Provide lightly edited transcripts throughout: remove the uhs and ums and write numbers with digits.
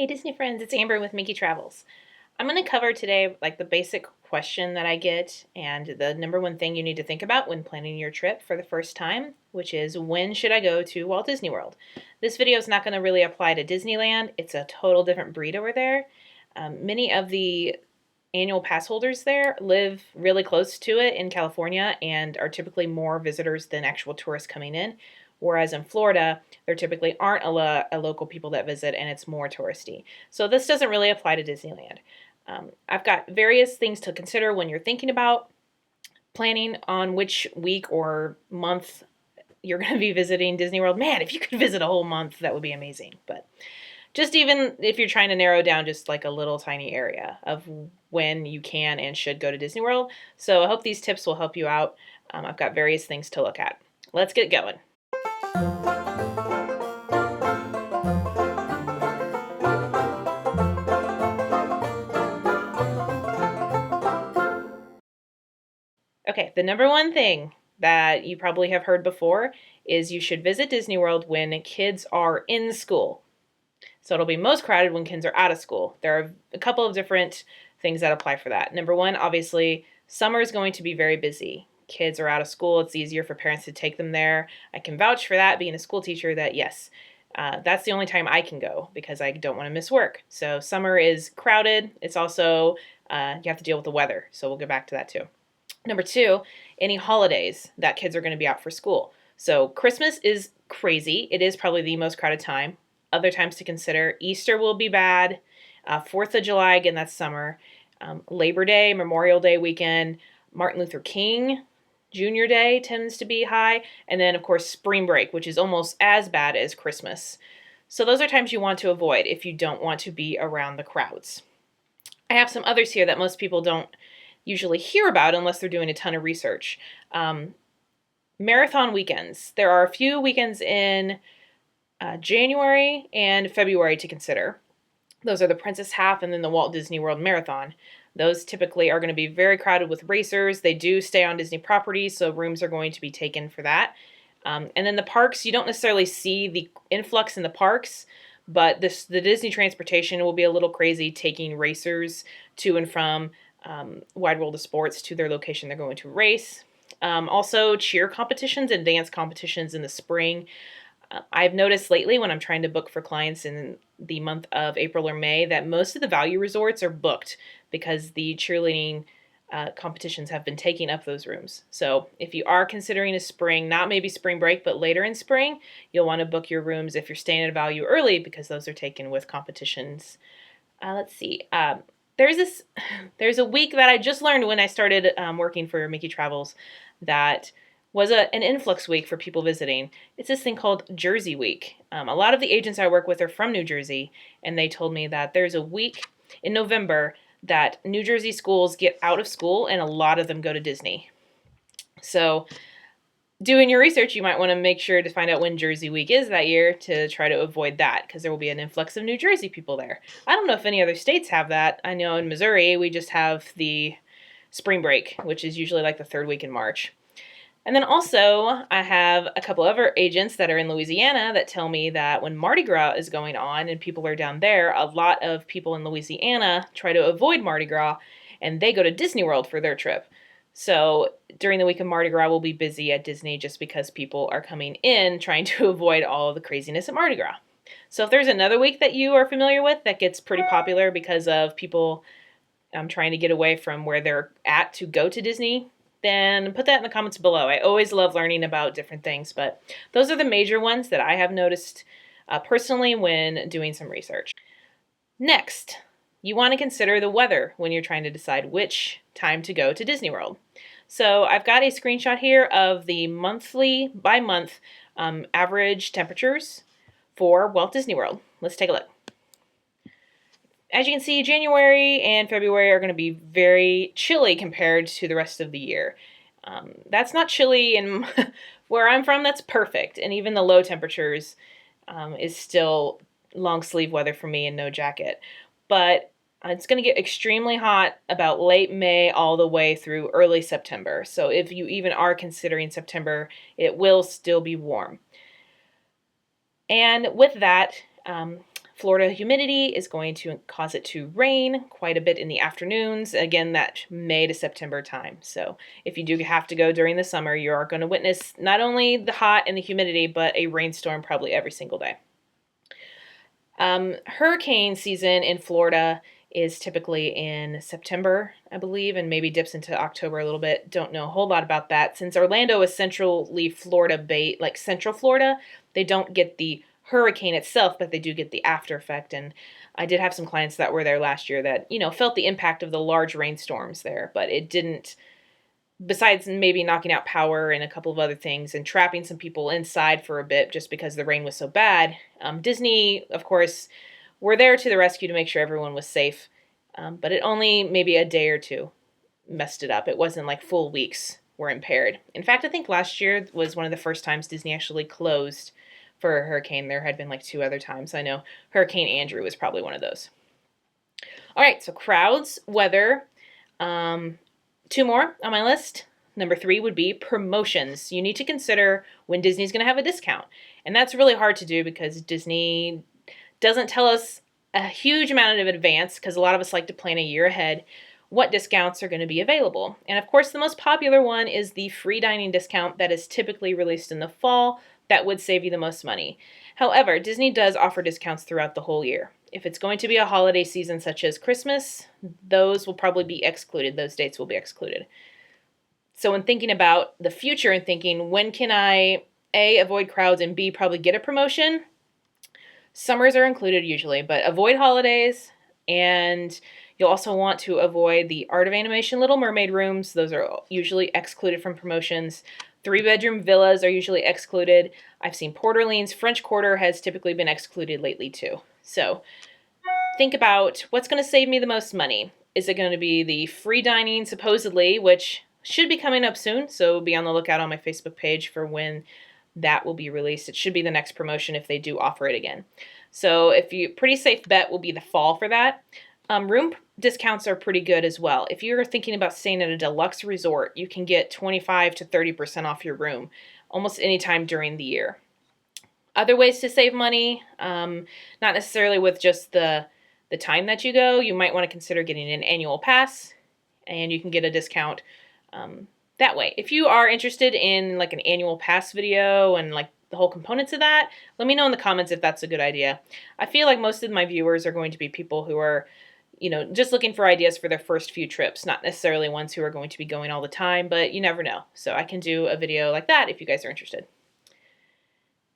Hey Disney friends, it's Amber with MickeyTravels. I'm going to cover today like the basic question that I get and the number one thing you need to think about when planning your trip for the first time, which is when should I go to Walt Disney World? This video is not going to really apply to Disneyland. It's a total different breed over there. Many of the annual pass holders there live really close to it in California and are typically more visitors than actual tourists coming in. Whereas in Florida, there typically aren't a local people that visit and it's more touristy. So this doesn't really apply to Disneyland. I've got various things to consider when you're thinking about planning on which week or month you're going to be visiting Disney World. Man, if you could visit a whole month, that would be amazing. But just even if you're trying to narrow down just like a little tiny area of when you can and should go to Disney World. So I hope these tips will help you out. I've got various things to look at. Let's get going. Okay, the number one thing that you probably have heard before is you should visit Disney World when kids are in school. So it'll be most crowded when kids are out of school. There are a couple of different things that apply for that. Number one, obviously, summer is going to be very busy. Kids are out of school. It's easier for parents to take them there. I can vouch for that, being a school teacher, that yes, that's the only time I can go because I don't want to miss work. So summer is crowded. It's also, you have to deal with the weather. So we'll get back to that too. Number two, any holidays that kids are going to be out for school. So Christmas is crazy. It is probably the most crowded time. Other times to consider, Easter will be bad. 4th of July, again, that's summer. Labor Day, Memorial Day weekend, Martin Luther King Jr. Day tends to be high. And then, of course, spring break, which is almost as bad as Christmas. So those are times you want to avoid if you don't want to be around the crowds. I have some others here that most people don't usually hear about unless they're doing a ton of research. Marathon weekends. There are a few weekends in January and February to consider. Those are the Princess Half and then the Walt Disney World Marathon. Those typically are going to be very crowded with racers. They do stay on Disney property, so rooms are going to be taken for that. And then the parks, you don't necessarily see the influx in the parks, but the Disney transportation will be a little crazy taking racers to and from Wide World of Sports to their location they're going to race. Also, cheer competitions and dance competitions in the spring. I've noticed lately when I'm trying to book for clients in the month of April or May that most of the value resorts are booked because the cheerleading competitions have been taking up those rooms. So if you are considering a spring, not maybe spring break, but later in spring, you'll want to book your rooms if you're staying at a value early because those are taken with competitions. Let's see. There's a week that I just learned when I started working for MickeyTravels that was an influx week for people visiting. It's this thing called Jersey Week. A lot of the agents I work with are from New Jersey, and they told me that there's a week in November that New Jersey schools get out of school, and a lot of them go to Disney. So doing your research, you might want to make sure to find out when Jersey Week is that year to try to avoid that, because there will be an influx of New Jersey people there. I don't know if any other states have that. I know in Missouri, we just have the spring break, which is usually like the third week in March. And then also, I have a couple other agents that are in Louisiana that tell me that when Mardi Gras is going on and people are down there, a lot of people in Louisiana try to avoid Mardi Gras and they go to Disney World for their trip. So during the week of Mardi Gras, we'll be busy at Disney just because people are coming in trying to avoid all of the craziness at Mardi Gras. So if there's another week that you are familiar with that gets pretty popular because of people trying to get away from where they're at to go to Disney, then put that in the comments below. I always love learning about different things, but those are the major ones that I have noticed personally when doing some research. Next, you want to consider the weather when you're trying to decide which time to go to Disney World. So I've got a screenshot here of the monthly, by month, average temperatures for Walt Disney World. Let's take a look. As you can see, January and February are going to be very chilly compared to the rest of the year. That's not chilly in where I'm from, that's perfect. And even the low temperatures is still long sleeve weather for me and no jacket. But it's going to get extremely hot about late May all the way through early September. So if you even are considering September, it will still be warm. And with that, Florida humidity is going to cause it to rain quite a bit in the afternoons. Again, that May to September time. So if you do have to go during the summer, you are going to witness not only the hot and the humidity, but a rainstorm probably every single day. Hurricane season in Florida is typically in September, I believe, and maybe dips into October a little bit. Don't know a whole lot about that. Since Orlando is centrally Florida based, like Central Florida, they don't get the hurricane itself, but they do get the after effect. And I did have some clients that were there last year that, felt the impact of the large rainstorms there, but it didn't, besides maybe knocking out power and a couple of other things and trapping some people inside for a bit just because the rain was so bad. Disney, of course, were there to the rescue to make sure everyone was safe, but it only maybe a day or two messed it up. It wasn't like full weeks were impaired. In fact, I think last year was one of the first times Disney actually closed for a hurricane. There had been like 2 other times. I know Hurricane Andrew was probably one of those. All right, so crowds, weather. 2 more on my list. Number 3 would be promotions. You need to consider when Disney's going to have a discount. And that's really hard to do because Disney doesn't tell us a huge amount in advance, because a lot of us like to plan a year ahead, what discounts are going to be available. And of course, the most popular one is the free dining discount that is typically released in the fall. That would save you the most money. However, Disney does offer discounts throughout the whole year. If it's going to be a holiday season such as Christmas, those will probably be excluded. Those dates will be excluded. So when thinking about the future and thinking, when can I, A, avoid crowds, and B, probably get a promotion? Summers are included usually, but avoid holidays, and you'll also want to avoid the Art of Animation Little Mermaid rooms. Those are usually excluded from promotions. 3-bedroom villas are usually excluded. I've seen Port Orleans. French Quarter has typically been excluded lately too. So think about what's going to save me the most money. Is it going to be the free dining, supposedly, which should be coming up soon, so be on the lookout on my Facebook page for when that will be released. It should be the next promotion if they do offer it again. So pretty safe bet will be the fall for that. Room discounts are pretty good as well. If you're thinking about staying at a deluxe resort, you can get 25 to 30% off your room almost any time during the year. Other ways to save money, not necessarily with just the time that you go. You might want to consider getting an annual pass, and you can get a discount that way. If you are interested in like an annual pass video and like the whole components of that, let me know in the comments if that's a good idea. I feel like most of my viewers are going to be people who are, just looking for ideas for their first few trips, not necessarily ones who are going to be going all the time, but you never know. So I can do a video like that if you guys are interested.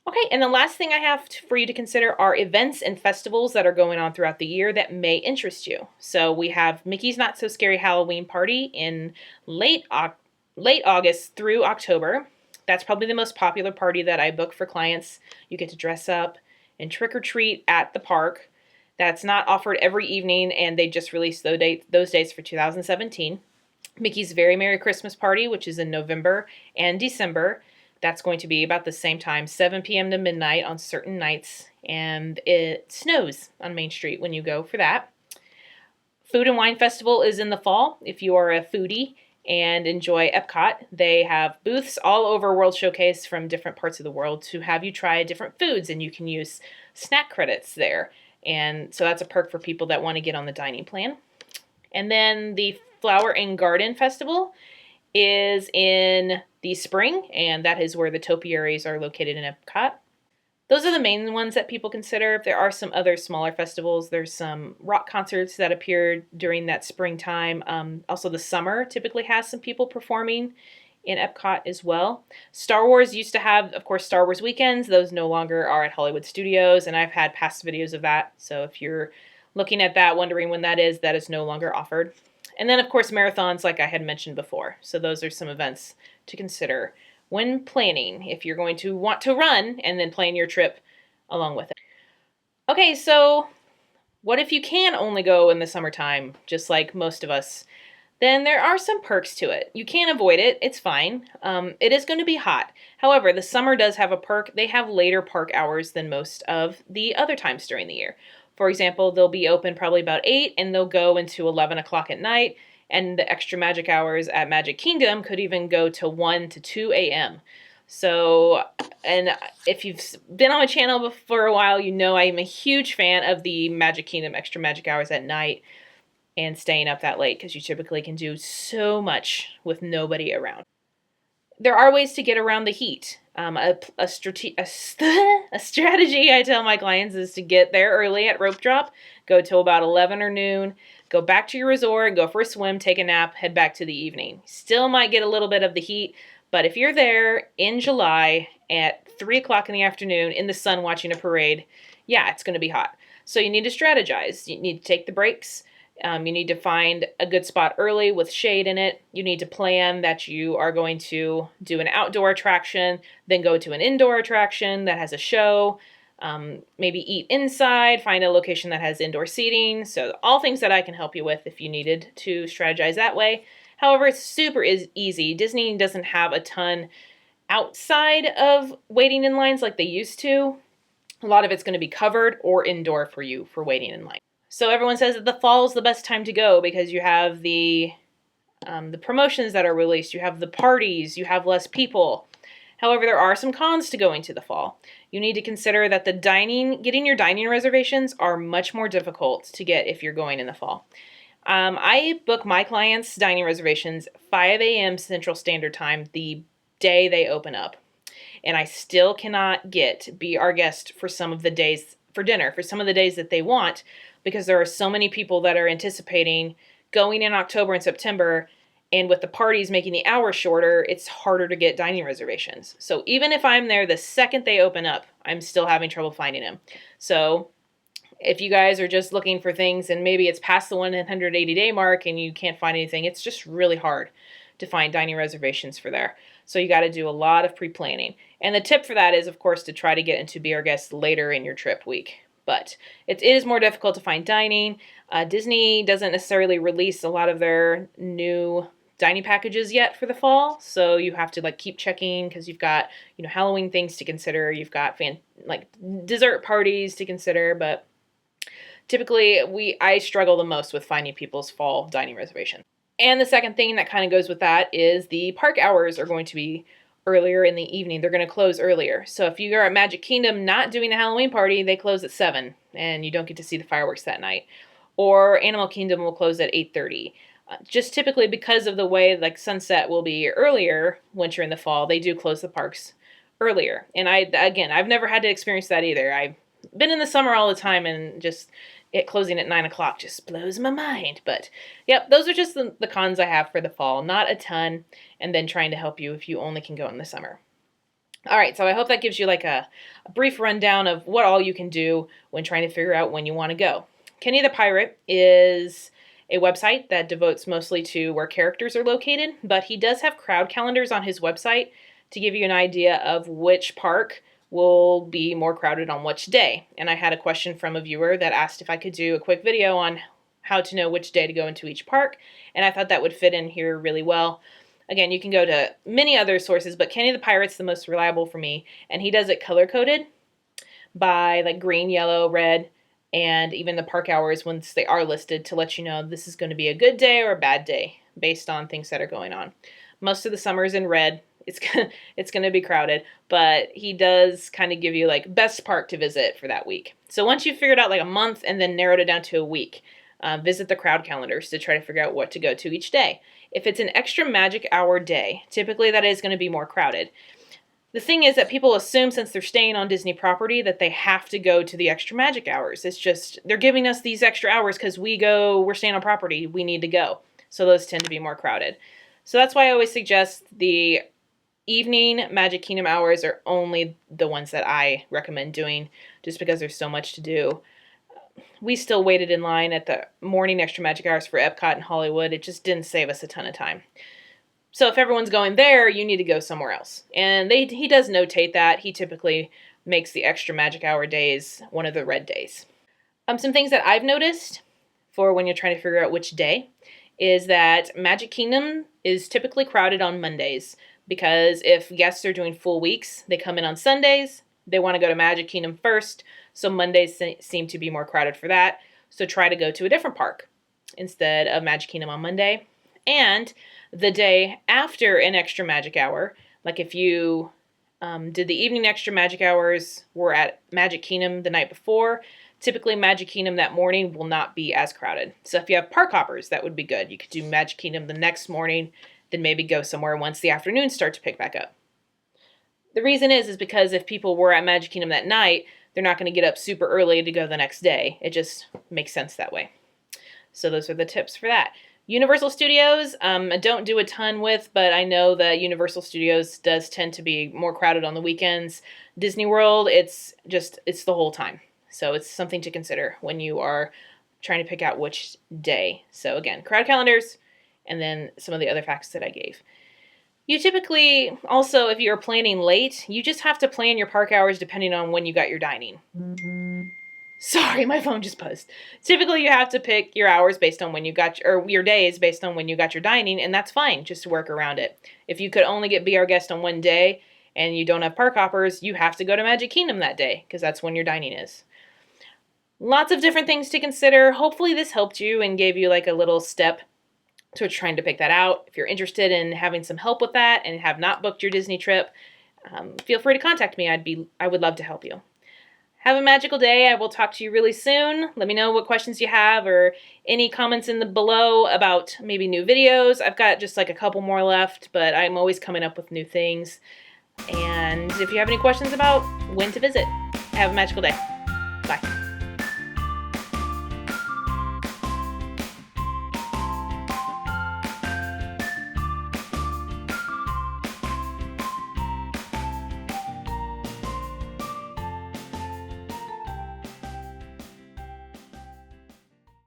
Okay, and the last thing I have for you to consider are events and festivals that are going on throughout the year that may interest you. So we have Mickey's Not So Scary Halloween Party in late August through October. That's probably the most popular party that I book for clients. You get to dress up and trick or treat at the park. That's not offered every evening, and they just released those dates for 2017. Mickey's Very Merry Christmas Party, which is in November and December. That's going to be about the same time, 7 p.m. to midnight on certain nights, and it snows on Main Street when you go for that. Food and Wine Festival is in the fall. If you are a foodie and enjoy Epcot, they have booths all over World Showcase from different parts of the world to have you try different foods, and you can use snack credits there. And so that's a perk for people that want to get on the dining plan. And then the Flower and Garden Festival is in the spring, and that is where the topiaries are located in Epcot. Those are the main ones that people consider. There are some other smaller festivals. There's some rock concerts that appear during that springtime. Also, the summer typically has some people performing in Epcot as well. Star Wars used to have, of course, Star Wars weekends. Those no longer are at Hollywood Studios, and I've had past videos of that. So if you're looking at that, wondering when that is no longer offered. And then, of course, marathons, like I had mentioned before. So those are some events to consider when planning, if you're going to want to run and then plan your trip along with it. Okay, so what if you can only go in the summertime, just like most of us? Then there are some perks to it. You can't avoid it. It's fine. It is going to be hot. However, the summer does have a perk. They have later park hours than most of the other times during the year. For example, they'll be open probably about 8 and they'll go into 11 o'clock at night. And the extra magic hours at Magic Kingdom could even go to 1 to 2 a.m. So, and if you've been on my channel for a while, you know I'm a huge fan of the Magic Kingdom extra magic hours at night and staying up that late because you typically can do so much with nobody around. There are ways to get around the heat. A strategy I tell my clients is to get there early at rope drop, go till about 11 or noon, go back to your resort, go for a swim, take a nap, head back to the evening. Still might get a little bit of the heat, but if you're there in July at 3 o'clock in the afternoon in the sun watching a parade, yeah, it's going to be hot. So you need to strategize. You need to take the breaks. You need to find a good spot early with shade in it. You need to plan that you are going to do an outdoor attraction, then go to an indoor attraction that has a show. Maybe eat inside, find a location that has indoor seating. So all things that I can help you with if you needed to strategize that way. However, it's super easy. Disney doesn't have a ton outside of waiting in lines like they used to. A lot of it's going to be covered or indoor for you for waiting in line. So everyone says that the fall is the best time to go because you have the promotions that are released, you have the parties, you have less people. However, there are some cons to going to the fall. You need to consider that getting your dining reservations are much more difficult to get if you're going in the fall. I book my clients' dining reservations 5 a.m. Central Standard Time the day they open up. And I still cannot be our guest for some of the days for dinner, for some of the days that they want, because there are so many people that are anticipating going in October and September, and with the parties making the hours shorter, it's harder to get dining reservations. So even if I'm there the second they open up, I'm still having trouble finding them. So if you guys are just looking for things and maybe it's past the 180-day mark and you can't find anything, it's just really hard to find dining reservations for there. So you got to do a lot of pre-planning. And the tip for that is, of course, to try to get into Be Our Guest later in your trip week. But it is more difficult to find dining. Disney doesn't necessarily release a lot of their new dining packages yet for the fall, so you have to keep checking because you've got Halloween things to consider. You've got dessert parties to consider, but typically I struggle the most with finding people's fall dining reservations. And the second thing that kind of goes with that is the park hours are going to be earlier in the evening. They're going to close earlier. So if you are at Magic Kingdom not doing the Halloween party, they close at 7 and you don't get to see the fireworks that night. Or Animal Kingdom will close at 8:30. Just typically because of the way sunset will be earlier once you're in the fall, they do close the parks earlier. And I've never had to experience that either. I've been in the summer all the time and just it closing at 9 o'clock just blows my mind. But yep, those are just the cons I have for the fall. Not a ton, and then trying to help you if you only can go in the summer. All right, so I hope that gives you a brief rundown of what all you can do when trying to figure out when you want to go. Kenny the Pirate is a website that devotes mostly to where characters are located, but he does have crowd calendars on his website to give you an idea of which park will be more crowded on which day. And I had a question from a viewer that asked if I could do a quick video on how to know which day to go into each park, and I thought that would fit in here really well. Again, you can go to many other sources, but Kenny the Pirate's the most reliable for me, and he does it color-coded by green, yellow, red, and even the park hours once they are listed to let you know this is going to be a good day or a bad day based on things that are going on. Most of the summer is in red. It's going to be crowded, but he does kind of give you best park to visit for that week. So once you've figured out a month and then narrowed it down to a week, visit the crowd calendars to try to figure out what to go to each day. If it's an extra magic hour day, typically that is going to be more crowded. The thing is that people assume since they're staying on Disney property that they have to go to the extra magic hours. It's just they're giving us these extra hours because we're staying on property, we need to go. So those tend to be more crowded. So that's why I always suggest the evening Magic Kingdom hours are only the ones that I recommend doing just because there's so much to do. We still waited in line at the morning extra magic hours for Epcot and Hollywood. It just didn't save us a ton of time. So if everyone's going there, you need to go somewhere else. And he does notate that. He typically makes the extra magic hour days one of the red days. Some things that I've noticed for when you're trying to figure out which day is that Magic Kingdom is typically crowded on Mondays because if guests are doing full weeks, they come in on Sundays, they want to go to Magic Kingdom first, so Mondays seem to be more crowded for that. So try to go to a different park instead of Magic Kingdom on Monday. And the day after an extra magic hour, if you Did the evening extra magic hours were at Magic Kingdom the night before? Typically, Magic Kingdom that morning will not be as crowded. So if you have park hoppers, that would be good. You could do Magic Kingdom the next morning, then maybe go somewhere once the afternoons start to pick back up. The reason is because if people were at Magic Kingdom that night, they're not going to get up super early to go the next day. It just makes sense that way. So those are the tips for that. Universal Studios, I don't do a ton with, but I know that Universal Studios does tend to be more crowded on the weekends. Disney World, it's the whole time. So it's something to consider when you are trying to pick out which day. So again, crowd calendars, and then some of the other facts that I gave. You typically, also, if you're planning late, you just have to plan your park hours depending on when you got your dining. Sorry, my phone just buzzed. Typically, you have to pick your hours based on when you got your days based on when you got your dining, and that's fine, just to work around it. If you could only Be Our Guest on one day and you don't have park hoppers, you have to go to Magic Kingdom that day because that's when your dining is. Lots of different things to consider. Hopefully this helped you and gave you like a little step to trying to pick that out. If you're interested in having some help with that and have not booked your Disney trip, feel free to contact me. I would love to help you. Have a magical day. I will talk to you really soon. Let me know what questions you have or any comments in the below about maybe new videos. I've got just like a couple more left, but I'm always coming up with new things. And if you have any questions about when to visit, have a magical day.